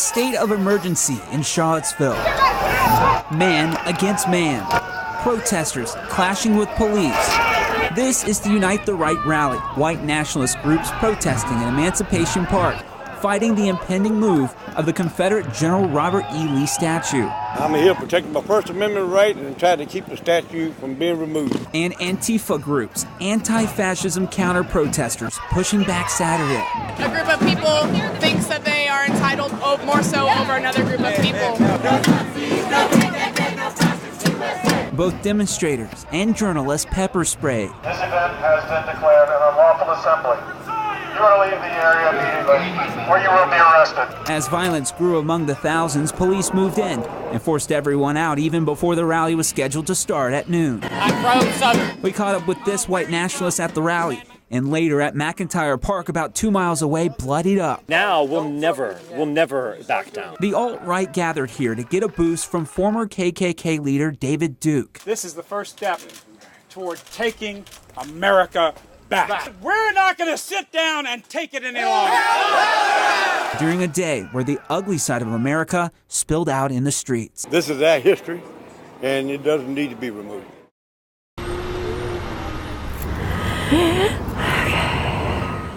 state of emergency in Charlottesville. Man against man. Protesters clashing with police. This is the Unite the Right rally. White nationalist groups protesting in Emancipation Park, fighting the impending move of the Confederate General Robert E. Lee statue. I'm here protecting my First Amendment right and trying to keep the statue from being removed. And Antifa groups, anti-fascism counter-protesters, pushing back Saturday. A group of people thinks that they are entitled more so over another group of people. Both demonstrators and journalists pepper sprayed. This event has been declared an unlawful assembly. You are to leave the area immediately, or you will be arrested. As violence grew among the thousands, police moved in and forced everyone out even before the rally was scheduled to start at noon. I'm from Southern. We caught up with this white nationalist at the rally, and later at McIntyre Park, about 2 miles away, bloodied up. Now we'll never back down. The alt-right gathered here to get a boost from former KKK leader David Duke. This is the first step toward taking America back. We're not going to sit down and take it any longer. During a day where the ugly side of America spilled out in the streets. This is our history, and it doesn't need to be removed.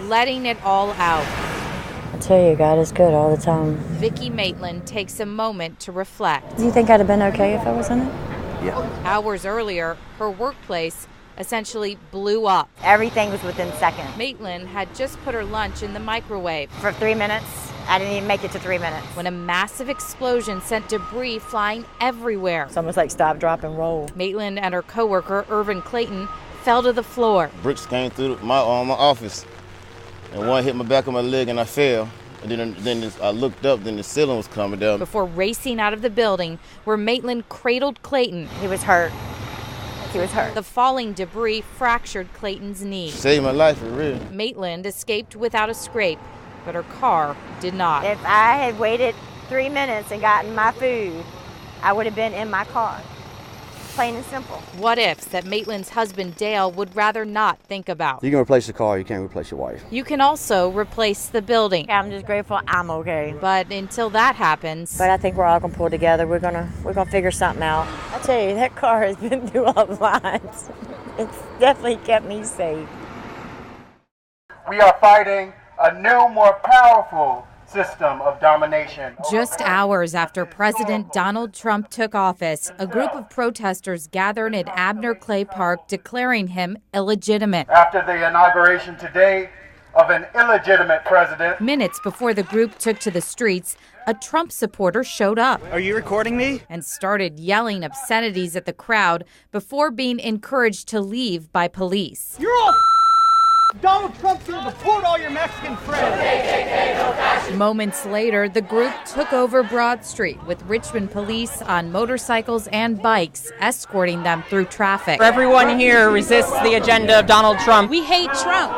Letting it all out. I tell you, God is good all the time. Vicki Maitland takes a moment to reflect. Do you think I'd have been okay if I was in it? Yeah. Hours earlier, her workplace essentially blew up. Everything was within seconds. Maitland had just put her lunch in the microwave. For 3 minutes, I didn't even make it to 3 minutes. When a massive explosion sent debris flying everywhere. It's almost like stop, drop, and roll. Maitland and her coworker, Irvin Clayton, fell to the floor. Bricks came through my office, and one hit my back of my leg, and I fell. And then I looked up, then the ceiling was coming down. Before racing out of the building, where Maitland cradled Clayton. He was hurt. He was hurt. The falling debris fractured Clayton's knee. Saved my life, for real. Maitland escaped without a scrape, but her car did not. If I had waited 3 minutes and gotten my food, I would have been in my car. Plain and simple. What ifs that Maitland's husband Dale would rather not think about. You can replace the car, you can't replace your wife. You can also replace the building. I'm just grateful I'm okay. But until that happens. But I think we're all gonna pull together. We're gonna figure something out. I tell you, that car has been through a lot. It's definitely kept me safe. We are fighting a new, more powerful system of domination. Just hours after President Donald Trump took office, a group of protesters gathered at Abner Clay Park declaring him illegitimate. After the inauguration today of an illegitimate president. Minutes before the group took to the streets, a Trump supporter showed up. Are you recording me? And started yelling obscenities at the crowd before being encouraged to leave by police. You're all Donald Trump's going to deport all your Mexican friends. Moments later, the group took over Broad Street with Richmond police on motorcycles and bikes escorting them through traffic. Everyone here resists the agenda of Donald Trump. We hate Trump.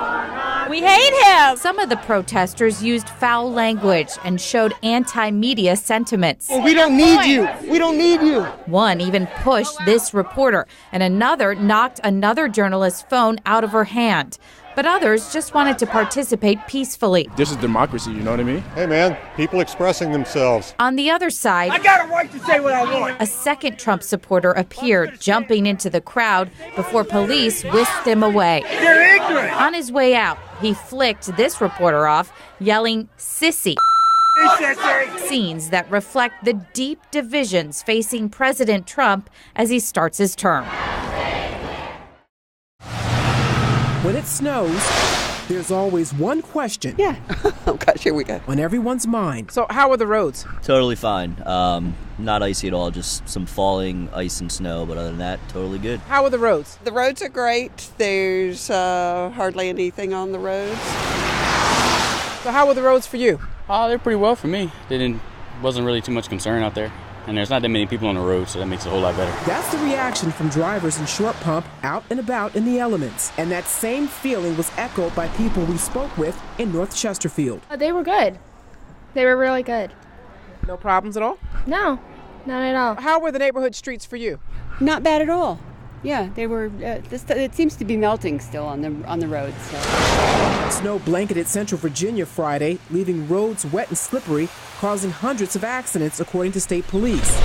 We hate him. Some of the protesters used foul language and showed anti-media sentiments. Well, we don't need you. We don't need you. One even pushed this reporter, and another knocked another journalist's phone out of her hand. But others just wanted to participate peacefully. This is democracy, you know what I mean? Hey man, people expressing themselves. On the other side, I got a right to say what I want. A second Trump supporter appeared, jumping into the crowd before police whisked him away. You're ignorant. On his way out, he flicked this reporter off, yelling, "Sissy." Scenes that reflect the deep divisions facing President Trump as he starts his term. When it snows, there's always one question. Yeah. Oh, gosh, here we go. On everyone's mind. So how are the roads? Totally fine. Not icy at all, just some falling ice and snow, but other than that, totally good. How are the roads? The roads are great. There's hardly anything on the roads. So how are the roads for you? They're pretty well for me. Wasn't really too much concern out there. And there's not that many people on the road, so that makes it a whole lot better. That's the reaction from drivers in Short Pump out and about in the elements. And that same feeling was echoed by people we spoke with in North Chesterfield. They were good. They were really good. No problems at all? No, not at all. How were the neighborhood streets for you? Not bad at all. Yeah, they were. It seems to be melting still on the roads. So. Snow blanketed Central Virginia Friday, leaving roads wet and slippery, causing hundreds of accidents, according to state police.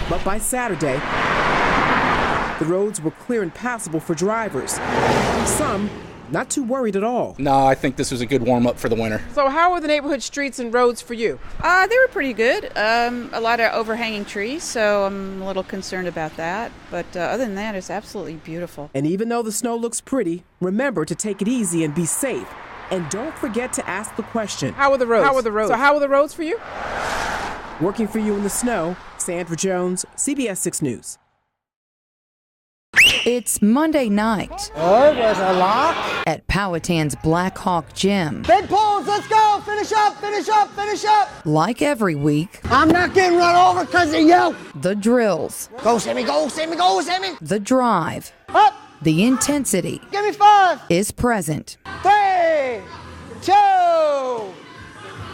But by Saturday, the roads were clear and passable for drivers. Some not too worried at all. No, I think this was a good warm-up for the winter. So how are the neighborhood streets and roads for you? They were pretty good. A lot of overhanging trees, so I'm a little concerned about that. But other than that, it's absolutely beautiful. And even though the snow looks pretty, remember to take it easy and be safe. And don't forget to ask the question. How are the roads? How are the roads? So how are the roads for you? Working for you in the snow, Sandra Jones, CBS 6 News. It's Monday night. Oh, there's a lock. At Powhatan's Black Hawk Gym. Big pulls, let's go. Finish up, finish up, finish up. Like every week. I'm not getting run over because of you. The drills. Go, Sammy, go, Sammy, go, Sammy. The drive. Up. The intensity. Give me 5. Is present. 3, 2,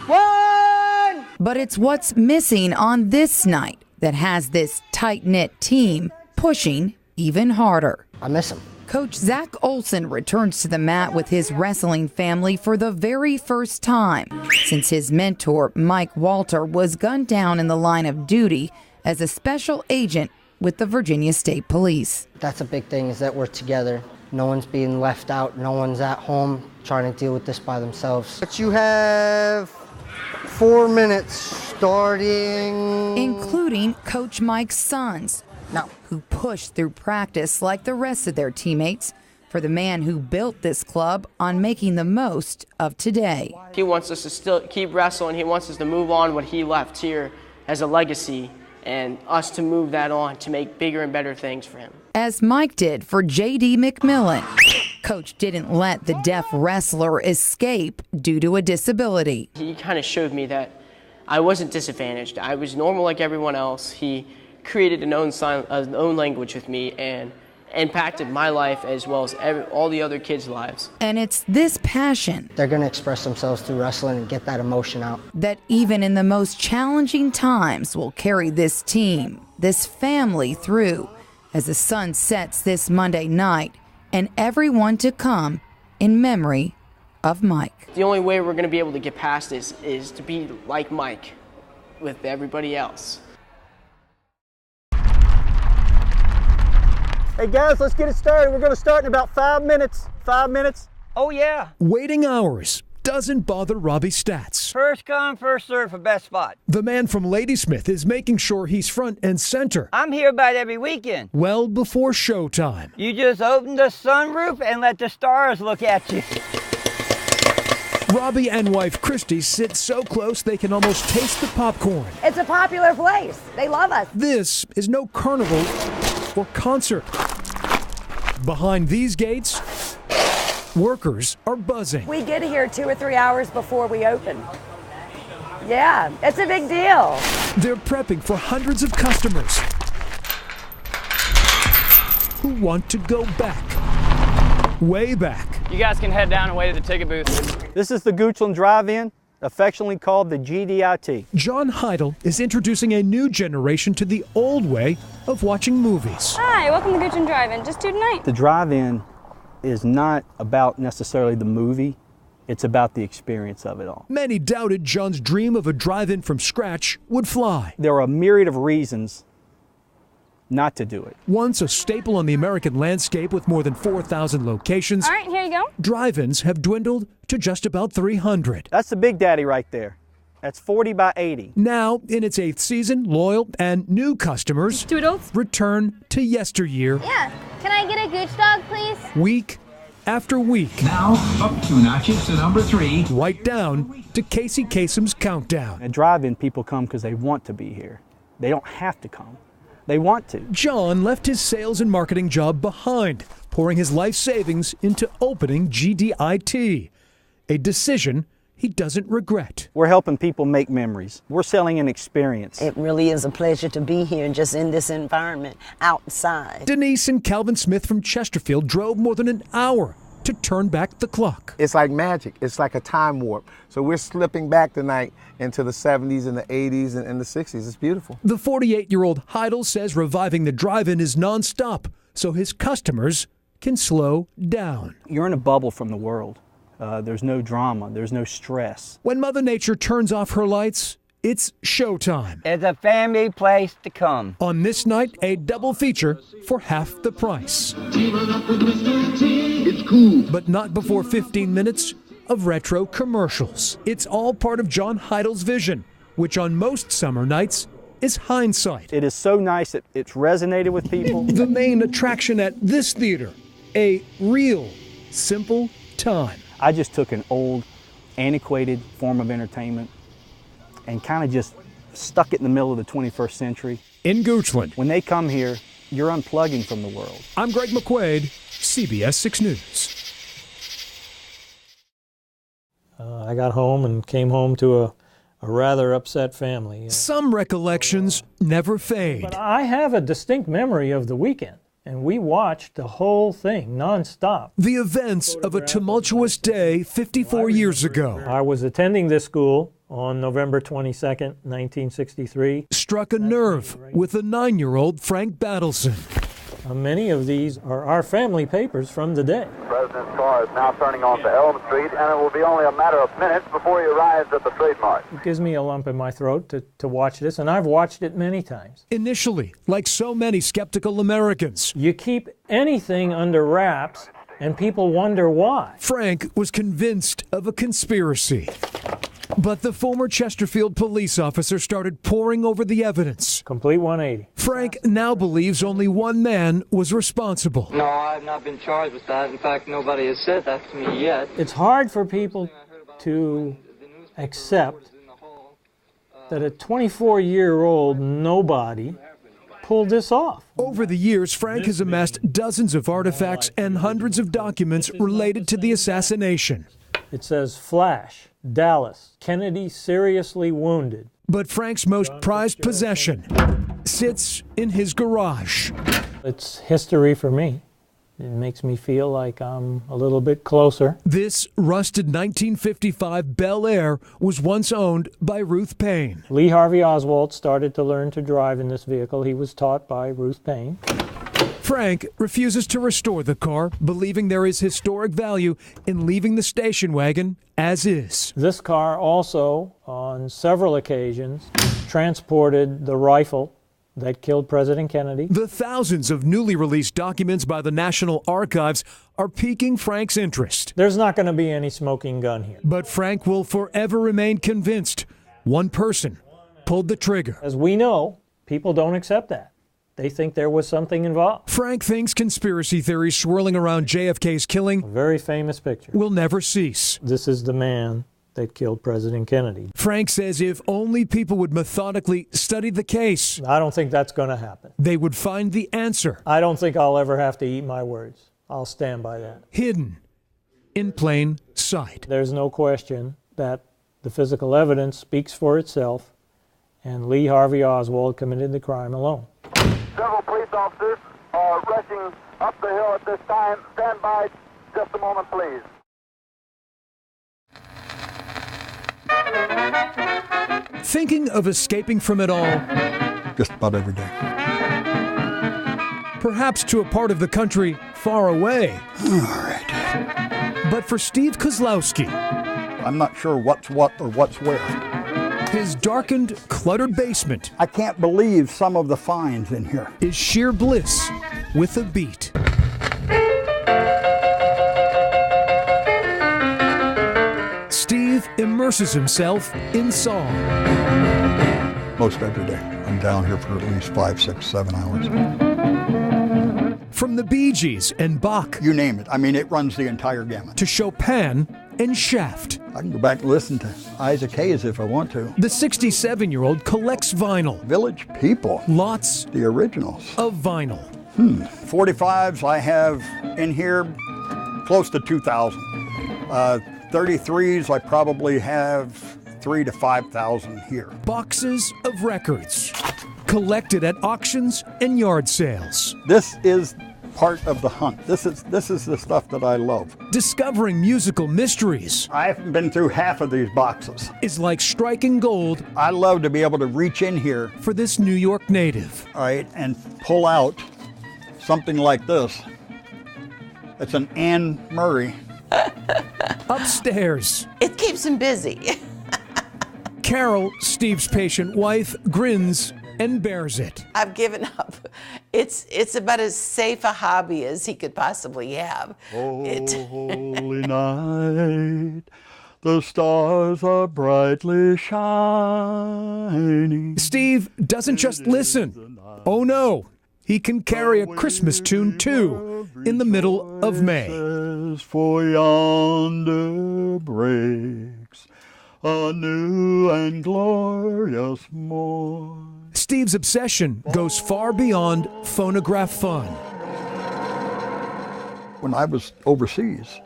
1. But it's what's missing on this night that has this tight-knit team pushing even harder. I miss him. Coach Zach Olson returns to the mat with his wrestling family for the very first time since his mentor, Mike Walter, was gunned down in the line of duty as a special agent with the Virginia State Police. That's a big thing, is that we're together. No one's being left out. No one's at home trying to deal with this by themselves. But you have 4 minutes starting. Including Coach Mike's sons. No. Who pushed through practice like the rest of their teammates for the man who built this club on making the most of today. He wants us to still keep wrestling. He wants us to move on what he left here as a legacy and us to move that on to make bigger and better things for him. As Mike did for J.D. McMillan, Coach didn't let the deaf wrestler escape due to a disability. He kind of showed me that I wasn't disadvantaged. I was normal like everyone else. He created an own language with me and impacted my life as well as all the other kids' lives. And it's this passion. They're going to express themselves through wrestling and get that emotion out. That even in the most challenging times will carry this team, this family through as the sun sets this Monday night and everyone to come in memory of Mike. The only way we're going to be able to get past this is to be like Mike with everybody else. Hey guys, let's get it started. We're going to start in about 5 minutes. 5 minutes. Oh yeah. Waiting hours doesn't bother Robbie Stats. First come, first serve for best spot. The man from Ladysmith is making sure he's front and center. I'm here about every weekend. Well before showtime. You just open the sunroof and let the stars look at you. Robbie and wife Christy sit so close they can almost taste the popcorn. It's a popular place. They love us. This is no carnival or concert. Behind these gates, workers are buzzing. We get here 2 or 3 hours before we open. Yeah, it's a big deal. They're prepping for hundreds of customers who want to go back, way back. You guys can head down and wait at the ticket booth. This is the Goochland Drive-In, affectionately called the GDIT. John Heidel is introducing a new generation to the old way of watching movies. Hi, welcome to Richmond Drive-In. Just 2 tonight. The drive-in is not about necessarily the movie, it's about the experience of it all. Many doubted John's dream of a drive-in from scratch would fly. There are a myriad of reasons not to do it. Once a staple on the American landscape with more than 4,000 locations, All right, here you go. drive-ins have dwindled to just about 300. That's the Big Daddy right there. That's 40 by 80. Now, in its 8th season, loyal and new customers return to yesteryear. Yeah. Can I get a gooch dog, please? Week after week. Now, up 2 notches to number 3. Right down to Casey Kasem's countdown. At drive-in, people come because they want to be here. They don't have to come. They want to. John left his sales and marketing job behind, pouring his life savings into opening GDIT, a decision he doesn't regret. We're helping people make memories. We're selling an experience. It really is a pleasure to be here just in this environment outside. Denise and Calvin Smith from Chesterfield drove more than an hour to turn back the clock. It's like magic. It's like a time warp. So we're slipping back tonight into the 70s and the 80s and the 60s. It's beautiful. The 48-year-old Heidel says reviving the drive-in is nonstop, so his customers can slow down. You're in a bubble from the world. There's no drama. There's no stress. When Mother Nature turns off her lights, it's showtime. It's a family place to come. On this night, a double feature for half the price. It's cool. But not before 15 minutes of retro commercials. It's all part of John Heidel's vision, which on most summer nights is hindsight. It is so nice that it's resonated with people. The main attraction at this theater, a real, simple time. I just took an old, antiquated form of entertainment and kind of just stuck it in the middle of the 21st century. In Goochland. When they come here, you're unplugging from the world. I'm Greg McQuaid, CBS 6 News. I got home and came home to a rather upset family. Some recollections never fade. But I have a distinct memory of the weekend, and we watched the whole thing nonstop. The events of a tumultuous day 54 years ago. I was attending this school on November 22nd, 1963. Struck a nerve with a 9-year-old Frank Battleson. Many of these are our family papers from the day. The President's car is now turning onto Elm Street, and it will be only a matter of minutes before he arrives at the trademark. It gives me a lump in my throat to watch this, and I've watched it many times. Initially, like so many skeptical Americans, you keep anything under wraps, and people wonder why. Frank was convinced of a conspiracy. But the former Chesterfield police officer started poring over the evidence. Complete 180. Frank now believes only one man was responsible. No, I've not been charged with that. In fact, nobody has said that to me yet. It's hard for people to accept that a 24-year-old nobody pulled this off. Over the years, Frank has amassed dozens of artifacts and hundreds of documents related to the assassination. It says Flash, Dallas, Kennedy seriously wounded. But Frank's most prized possession sits in his garage. It's history for me. It makes me feel like I'm a little bit closer. This rusted 1955 Bel Air was once owned by Ruth Payne. Lee Harvey Oswald started to learn to drive in this vehicle. He was taught by Ruth Payne. Frank refuses to restore the car, believing there is historic value in leaving the station wagon as is. This car also, on several occasions, transported the rifle that killed President Kennedy. The thousands of newly released documents by the National Archives are piquing Frank's interest. There's not going to be any smoking gun here. But Frank will forever remain convinced one person pulled the trigger. As we know, people don't accept that. They think there was something involved. Frank thinks conspiracy theories swirling around JFK's killing, a very famous picture, will never cease. This is the man that killed President Kennedy. Frank says if only people would methodically study the case, I don't think that's going to happen. They would find the answer. I don't think I'll ever have to eat my words. I'll stand by that. Hidden in plain sight. There's no question that the physical evidence speaks for itself, and Lee Harvey Oswald committed the crime alone. Several police officers are rushing up the hill at this time. Stand by just a moment, please. Thinking of escaping from it all? Just about every day. Perhaps to a part of the country far away. All right. But for Steve Kozlowski, I'm not sure what's what or what's where. His darkened, cluttered basement, I can't believe some of the finds in here, is sheer bliss with a beat. Steve immerses himself in song. Most every day. I'm down here for at least 5, 6, 7 hours. From the Bee Gees and Bach. You name it. I mean, it runs the entire gamut. To Chopin and Shaft. I can go back and listen to Isaac Hayes if I want to. The 67-year-old collects vinyl. Village People. Lots. The originals. Of vinyl. 45s I have in here close to 2,000. 33s I probably have 3,000 to 5,000 here. Boxes of records collected at auctions and yard sales. This is part of the hunt. This is the stuff that I love. Discovering musical mysteries. I haven't been through half of these boxes. Is like striking gold. I love to be able to reach in here for this New York native. All right, and pull out something like this. It's an Anne Murray. Upstairs. It keeps him busy. Carol, Steve's patient wife, grins and bears it. I've given up. It's about as safe a hobby as he could possibly have. Holy night, the stars are brightly shining. Steve doesn't just listen. Oh no, he can carry a Christmas tune too in the middle of May. For yonder breaks a new and glorious morn. Steve's obsession goes far beyond phonograph fun. When I was overseas,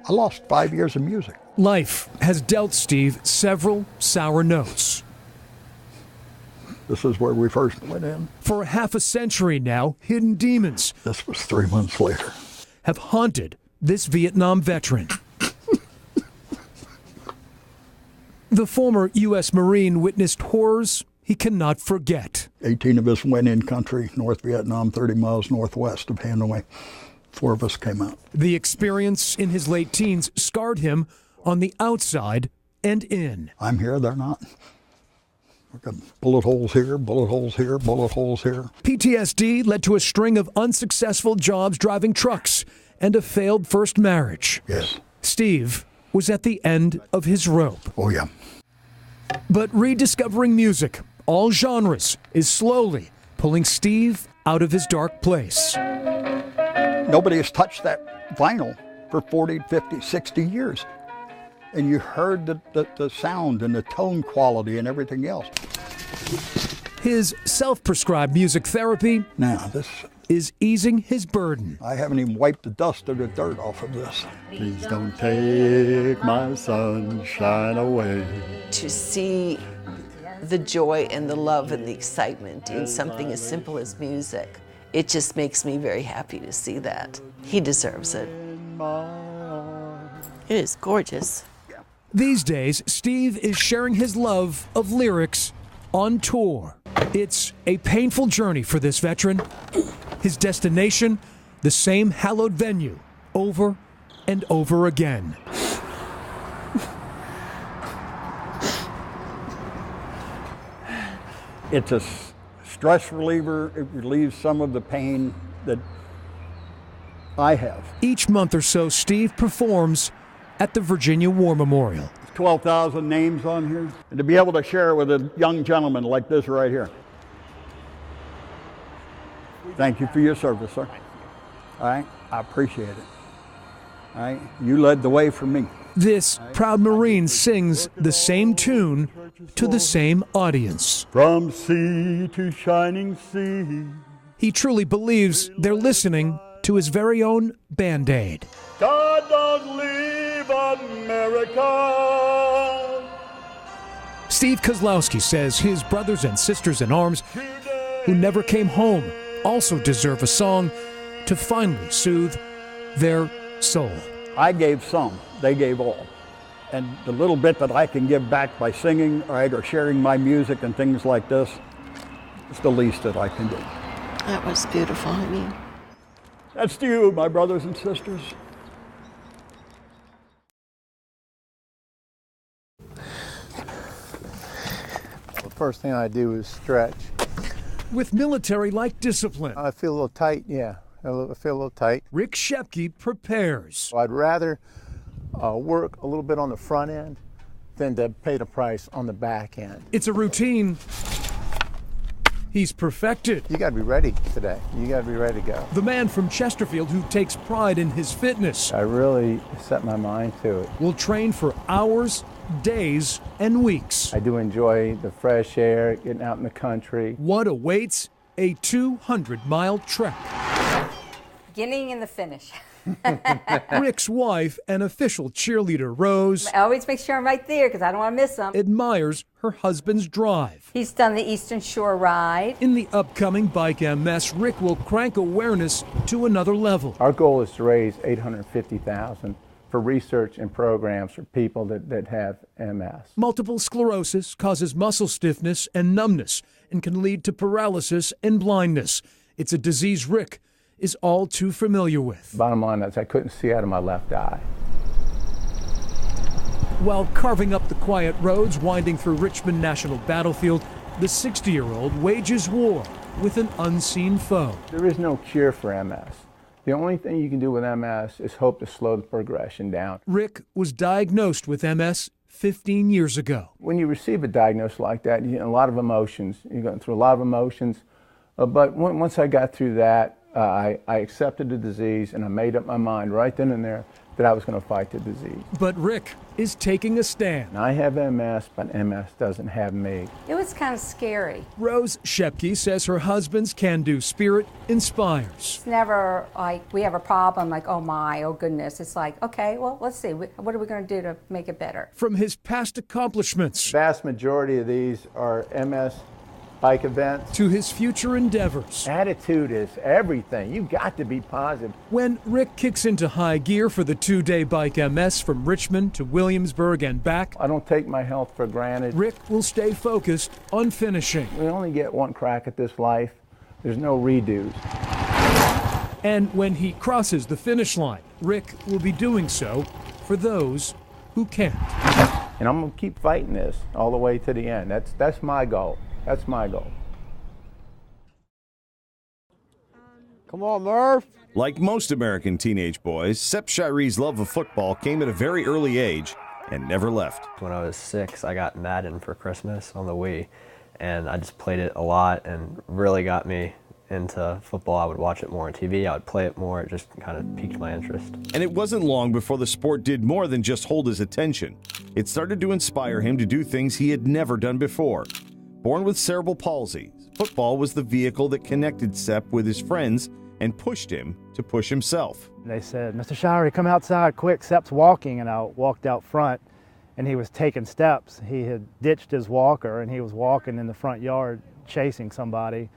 I lost 5 years of music. Life has dealt Steve several sour notes. This is where we first went in. For half a century now, hidden demons. This was 3 months later. Have haunted this Vietnam veteran. The former U.S. Marine witnessed horrors he cannot forget. 18 of us went in country, North Vietnam, 30 miles northwest of Hanoi. 4 of us came out. The experience in his late teens scarred him on the outside and in. I'm here, they're not. We've got bullet holes here, bullet holes here, bullet holes here. PTSD led to a string of unsuccessful jobs driving trucks and a failed first marriage. Yes. Steve was at the end of his rope. Oh, yeah. But rediscovering music, all genres, is slowly pulling Steve out of his dark place. Nobody has touched that vinyl for 40, 50, 60 years. And you heard the sound and the tone quality and everything else. His self-prescribed music therapy now this is easing his burden. I haven't even wiped the dust or the dirt off of this. Please don't take my sunshine away. To see the joy and the love and the excitement in something as simple as music, it just makes me very happy to see that. He deserves it. It is gorgeous. These days, Steve is sharing his love of lyrics on tour. It's a painful journey for this veteran. His destination, the same hallowed venue, over and over again. It's a stress reliever. It relieves some of the pain that I have. Each month or so, Steve performs at the Virginia War Memorial. 12,000 names on here. And to be able to share it with a young gentleman like this right here. Thank you for your service, sir. All right, I appreciate it. All right, you led the way for me. This proud Marine sings the same tune to the same audience. From sea to shining sea. He truly believes they're listening to his very own Band-Aid. God don't leave America. Steve Kozlowski says his brothers and sisters in arms who never came home also deserve a song to finally soothe their soul. I gave some, they gave all. And the little bit that I can give back by singing, right, or sharing my music and things like this, it's the least that I can do. That was beautiful. I mean, that's to you, my brothers and sisters. The first thing I do is stretch. With military-like discipline. I feel a little tight, yeah. I feel a little tight. Rick Shepke prepares. I'd rather work a little bit on the front end than to pay the price on the back end. It's a routine he's perfected. You got to be ready today. You got to be ready to go. The man from Chesterfield who takes pride in his fitness. I really set my mind to it. Will train for hours, days, and weeks. I do enjoy the fresh air, getting out in the country. What awaits? A 200-mile trek. Beginning and the finish. Rick's wife and official cheerleader, Rose, I always make sure I'm right there because I don't want to miss them. admires her husband's drive. He's done the Eastern Shore ride. In the upcoming Bike MS, Rick will crank awareness to another level. Our goal is to raise $850,000 for research and programs for people that have MS. Multiple sclerosis causes muscle stiffness and numbness and can lead to paralysis and blindness. It's a disease Rick is all too familiar with. Bottom line is I couldn't see out of my left eye. While carving up the quiet roads winding through Richmond National Battlefield, the 60-year-old wages war with an unseen foe. There is no cure for MS. The only thing you can do with MS is hope to slow the progression down. Rick was diagnosed with MS 15 years ago. When you receive a diagnosis like that, you get a lot of emotions. You're going through a lot of emotions. But once I got through that, I accepted the disease and I made up my mind right then and there that I was going to fight the disease. But Rick is taking a stand. I have MS, but MS doesn't have me. It was kind of scary. Rose Shepke says her husband's can-do spirit inspires. It's never like we have a problem like, oh my, oh goodness. It's like, okay, well, let's see. What are we going to do to make it better? From his past accomplishments, The vast majority of these are MS bike events, to his future endeavors. Attitude is everything. You've got to be positive. When Rick kicks into high gear for the 2-day Bike MS from Richmond to Williamsburg and back, I don't take my health for granted. Rick will stay focused on finishing. We only get one crack at this life. There's no redos. And when he crosses the finish line, Rick will be doing so for those who can't. And I'm going to keep fighting this all the way to the end. That's my goal. That's my goal. Come on, Murph. Like most American teenage boys, Sepp Shiree's love of football came at a very early age and never left. When I was 6, I got Madden for Christmas on the Wii, and I just played it a lot and really got me into football. I would watch it more on TV, I would play it more, it just kind of piqued my interest. And it wasn't long before the sport did more than just hold his attention. It started to inspire him to do things he had never done before. Born with cerebral palsy, football was the vehicle that connected Sepp with his friends and pushed him to push himself. They said, Mr. Shirey, come outside quick, Sepp's walking, and I walked out front and he was taking steps. He had ditched his walker and he was walking in the front yard chasing somebody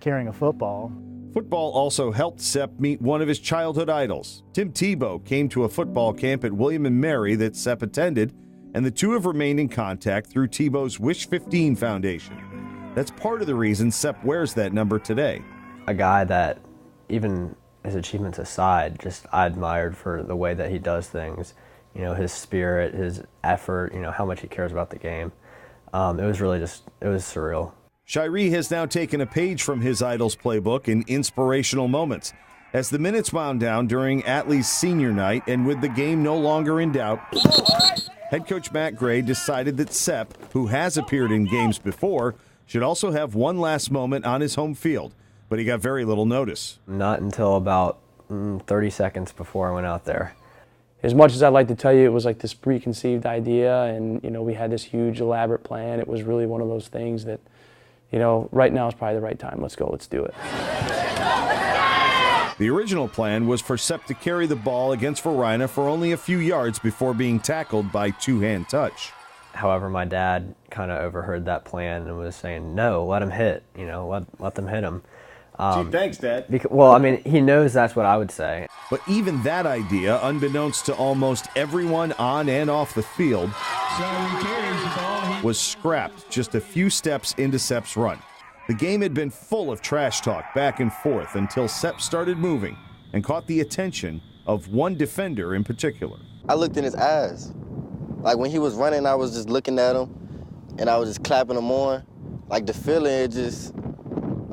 carrying a football. Football also helped Sepp meet one of his childhood idols. Tim Tebow came to a football camp at William & Mary that Sepp attended, and the two have remained in contact through Tebow's Wish 15 Foundation. That's part of the reason Sepp wears that number today. A guy that, even his achievements aside, just I admired for the way that he does things. You know, his spirit, his effort, you know, how much he cares about the game. It was really just, it was surreal. Shiree has now taken a page from his idol's playbook in inspirational moments. As the minutes wound down during Atlee's senior night and with the game no longer in doubt, head coach Matt Gray decided that Sepp, who has appeared in games before, should also have one last moment on his home field, but he got very little notice. Not until about 30 seconds before I went out there. As much as I'd like to tell you it was like this preconceived idea and, you know, we had this huge elaborate plan, it was really one of those things that, you know, right now is probably the right time. Let's go, let's do it. The original plan was for Sepp to carry the ball against Verina for only a few yards before being tackled by two-hand touch. However, my dad kind of overheard that plan and was saying, no, let him hit, you know, let them hit him. Gee, thanks, Dad. Well, I mean, he knows that's what I would say. But even that idea, unbeknownst to almost everyone on and off the field, was scrapped just a few steps into Sepp's run. The game had been full of trash talk back and forth until Sepp started moving and caught the attention of one defender in particular. I looked in his eyes. Like when he was running, I was just looking at him and I was just clapping him on. Like the feeling,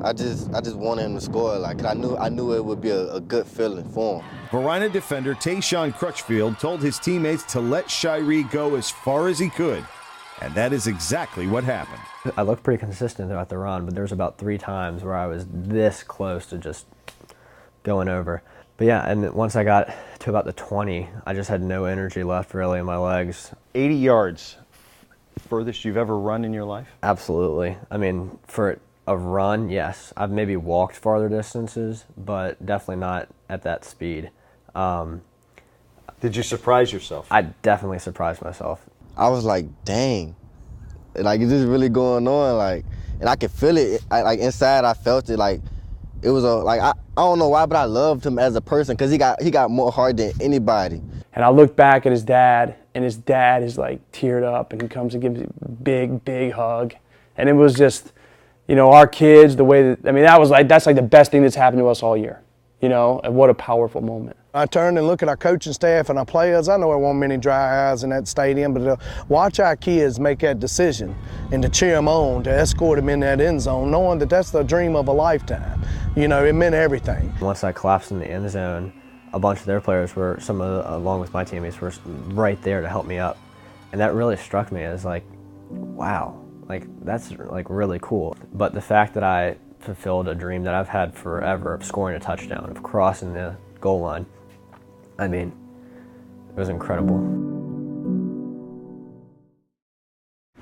I just wanted him to score. Like I knew it would be a good feeling for him. Verina defender Tayshawn Crutchfield told his teammates to let Shiree go as far as he could, and that is exactly what happened. I looked pretty consistent throughout the run, but there was about 3 times where I was this close to just going over. But yeah, and once I got to about the 20, I just had no energy left really in my legs. 80 yards, furthest you've ever run in your life? Absolutely. I mean, for a run, yes. I've maybe walked farther distances, but definitely not at that speed. Did you surprise yourself? I definitely surprised myself. I was like, dang, like is this really going on? Like, and I could feel it. Like inside, I felt it. Like it was I don't know why, but I loved him as a person because he got more heart than anybody. And I look back at his dad, and his dad is like teared up, and he comes and gives me a big, big hug. And it was just, you know, our kids, the way that, I mean, that's like the best thing that's happened to us all year, you know, and what a powerful moment. I turn and look at our coaching staff and our players. I know there weren't many dry eyes in that stadium, but to watch our kids make that decision and to cheer them on, to escort them in that end zone, knowing that that's the dream of a lifetime. You know, it meant everything. Once I collapsed in the end zone, a bunch of their players were, along with my teammates, were right there to help me up. And that really struck me as like, wow, like that's like really cool. But the fact that I fulfilled a dream that I've had forever of scoring a touchdown, of crossing the goal line, I mean, it was incredible.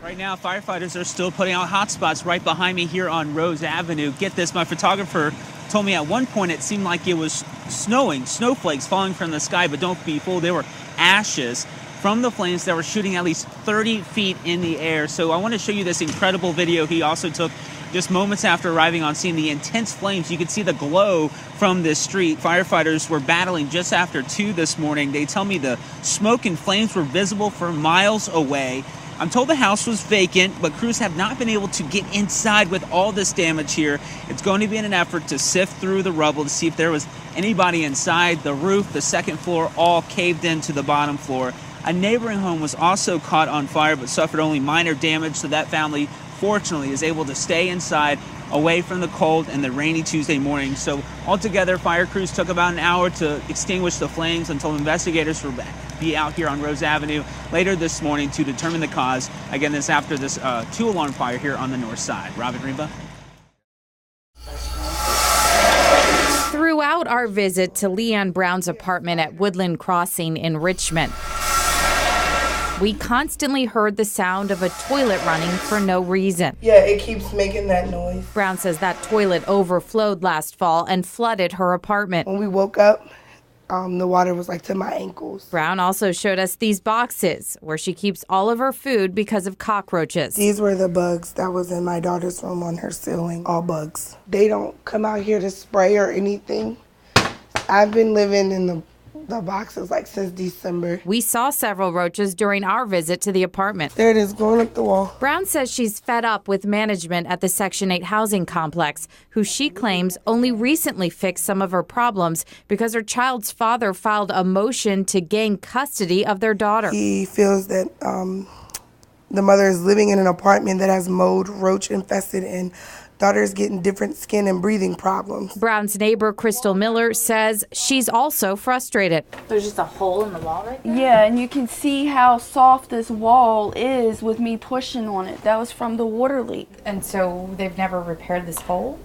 Right now, firefighters are still putting out hot spots right behind me here on Rose Avenue. Get this, my photographer told me at one point it seemed like it was snowing, snowflakes falling from the sky, but don't be fooled, they were ashes from the flames that were shooting at least 30 feet in the air. So I want to show you this incredible video he also took just moments after arriving on scene. The intense flames, you could see the glow from this street. Firefighters were battling just after 2 this morning. They tell me the smoke and flames were visible for miles away. I'm told the house was vacant, but crews have not been able to get inside with all this damage here. It's going to be in an effort to sift through the rubble to see if there was anybody inside. The roof, the second floor, all caved into the bottom floor. A neighboring home was also caught on fire but suffered only minor damage, so that family fortunately is able to stay inside away from the cold and the rainy Tuesday morning. So altogether, fire crews took about an hour to extinguish the flames until investigators will be out here on Rose Avenue later this morning to determine the cause. Again, this after this 2-alarm fire here on the north side. Robin Reba. Throughout our visit to Leanne Brown's apartment at Woodland Crossing in Richmond, we constantly heard the sound of a toilet running for no reason. Yeah, it keeps making that noise. Brown says that toilet overflowed last fall and flooded her apartment. When we woke up, the water was like to my ankles. Brown also showed us these boxes where she keeps all of her food because of cockroaches. These were the bugs that was in my daughter's room on her ceiling, all bugs. They don't come out here to spray or anything. I've been living in the boxes like since December. We saw several roaches during our visit to the apartment. There it is, going up the wall. Brown says she's fed up with management at the Section 8 housing complex, who she claims only recently fixed some of her problems because her child's father filed a motion to gain custody of their daughter. He feels that the mother is living in an apartment that has mold, roach infested, and daughter's getting different skin and breathing problems. Brown's neighbor, Crystal Miller, says she's also frustrated. There's just a hole in the wall right there? Yeah, and you can see how soft this wall is with me pushing on it. That was from the water leak. And so they've never repaired this hole?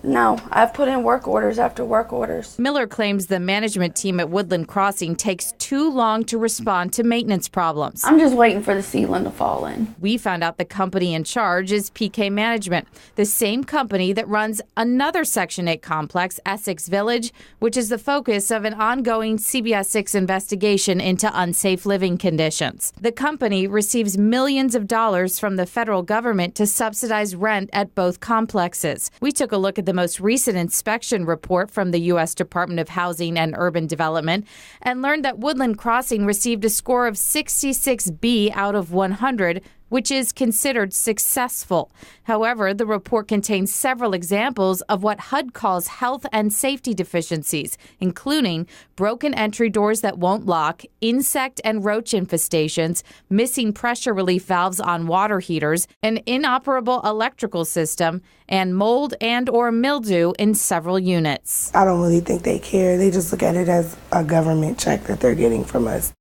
No, I've put in work orders after work orders. Miller claims the management team at Woodland Crossing takes too long to respond to maintenance problems. I'm just waiting for the ceiling to fall in. We found out the company in charge is PK Management, the same company that runs another Section 8 complex, Essex Village, which is the focus of an ongoing CBS 6 investigation into unsafe living conditions. The company receives millions of dollars from the federal government to subsidize rent at both complexes. We took a look at the most recent inspection report from the U.S. Department of Housing and Urban Development and learned that Woodland Crossing received a score of 66B out of 100, which is considered successful. However, the report contains several examples of what HUD calls health and safety deficiencies, including broken entry doors that won't lock, insect and roach infestations, missing pressure relief valves on water heaters, an inoperable electrical system, and mold and/or mildew in several units. I don't really think they care. They just look at it as a government check that they're getting from us.